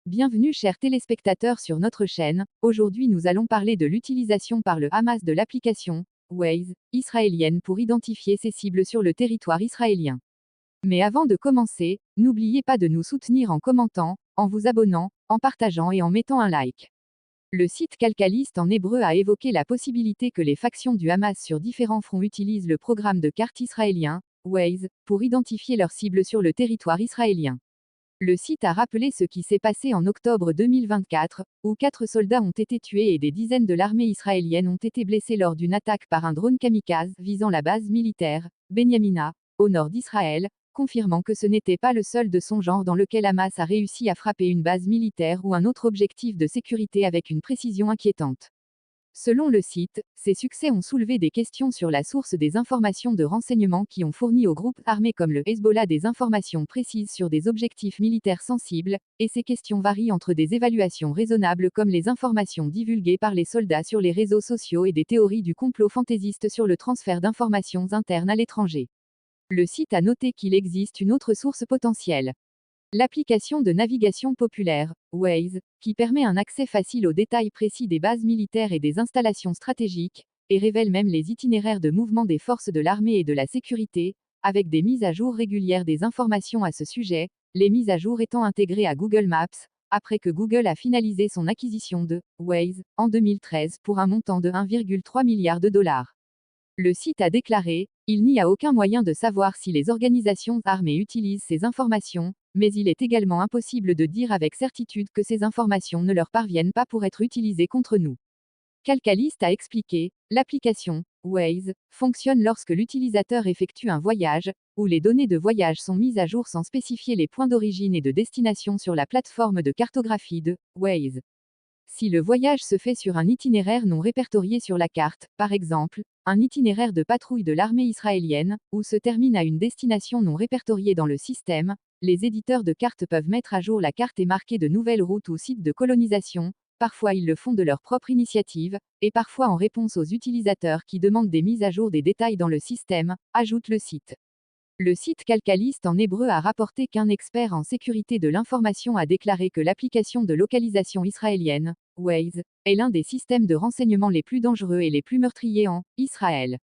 Bienvenue chers téléspectateurs sur notre chaîne. Aujourd'hui nous allons parler de l'utilisation par le Hamas de l'application Waze israélienne pour identifier ses cibles sur le territoire israélien. Mais avant de commencer, n'oubliez pas de nous soutenir en commentant, en vous abonnant, en partageant et en mettant un like. Le site Calcalist en hébreu a évoqué la possibilité que les factions du Hamas sur différents fronts utilisent le programme de carte israélien, Waze, pour identifier leurs cibles sur le territoire israélien. Le site a rappelé ce qui s'est passé en octobre 2024, où 4 soldats ont été tués et des dizaines de l'armée israélienne ont été blessés lors d'une attaque par un drone kamikaze visant la base militaire, Benyamina, au nord d'Israël, confirmant que ce n'était pas le seul de son genre dans lequel Hamas a réussi à frapper une base militaire ou un autre objectif de sécurité avec une précision inquiétante. Selon le site, ces succès ont soulevé des questions sur la source des informations de renseignement qui ont fourni aux groupes armés comme le Hezbollah des informations précises sur des objectifs militaires sensibles, et ces questions varient entre des évaluations raisonnables comme les informations divulguées par les soldats sur les réseaux sociaux et des théories du complot fantaisiste sur le transfert d'informations internes à l'étranger. Le site a noté qu'il existe une autre source potentielle. L'application de navigation populaire, Waze, qui permet un accès facile aux détails précis des bases militaires et des installations stratégiques, et révèle même les itinéraires de mouvement des forces de l'armée et de la sécurité, avec des mises à jour régulières des informations à ce sujet, les mises à jour étant intégrées à Google Maps, après que Google a finalisé son acquisition de Waze en 2013 pour un montant de 1,3 milliard de dollars. Le site a déclaré, il n'y a aucun moyen de savoir si les organisations armées utilisent ces informations, mais il est également impossible de dire avec certitude que ces informations ne leur parviennent pas pour être utilisées contre nous. Calcalist a expliqué, l'application Waze fonctionne lorsque l'utilisateur effectue un voyage, où les données de voyage sont mises à jour sans spécifier les points d'origine et de destination sur la plateforme de cartographie de Waze. Si le voyage se fait sur un itinéraire non répertorié sur la carte, par exemple, un itinéraire de patrouille de l'armée israélienne, ou se termine à une destination non répertoriée dans le système, les éditeurs de cartes peuvent mettre à jour la carte et marquer de nouvelles routes ou sites de colonisation, parfois ils le font de leur propre initiative, et parfois en réponse aux utilisateurs qui demandent des mises à jour des détails dans le système, ajoute le site. Le site Calcalist en hébreu a rapporté qu'un expert en sécurité de l'information a déclaré que l'application de localisation israélienne, Waze, est l'un des systèmes de renseignement les plus dangereux et les plus meurtriers en Israël.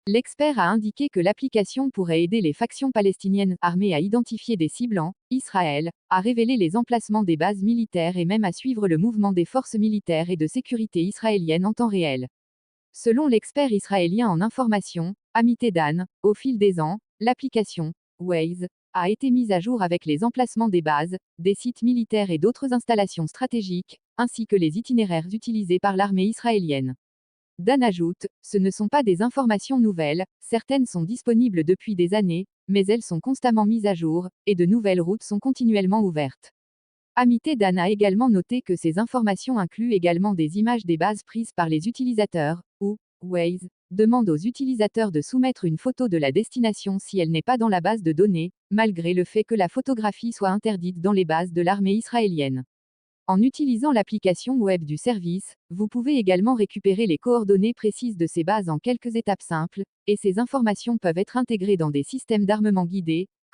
L'expert a indiqué que l'application pourrait aider les factions palestiniennes armées à identifier des cibles en Israël, à révéler les emplacements des bases militaires et même à suivre le mouvement des forces militaires et de sécurité israéliennes en temps réel. Selon l'expert israélien en information, Amit Dan, au fil des ans, l'application Waze a été mise à jour avec les emplacements des bases, des sites militaires et d'autres installations stratégiques, ainsi que les itinéraires utilisés par l'armée israélienne. Dan ajoute, ce ne sont pas des informations nouvelles, certaines sont disponibles depuis des années, mais elles sont constamment mises à jour, et de nouvelles routes sont continuellement ouvertes. Amit Dan a également noté que ces informations incluent également des images des bases prises par les utilisateurs, ou Waze demande aux utilisateurs de soumettre une photo de la destination si elle n'est pas dans la base de données, malgré le fait que la photographie soit interdite dans les bases de l'armée israélienne. En utilisant l'application web du service, vous pouvez également récupérer les coordonnées précises de ces bases en quelques étapes simples, et ces informations peuvent être intégrées dans des systèmes d'armement guidés,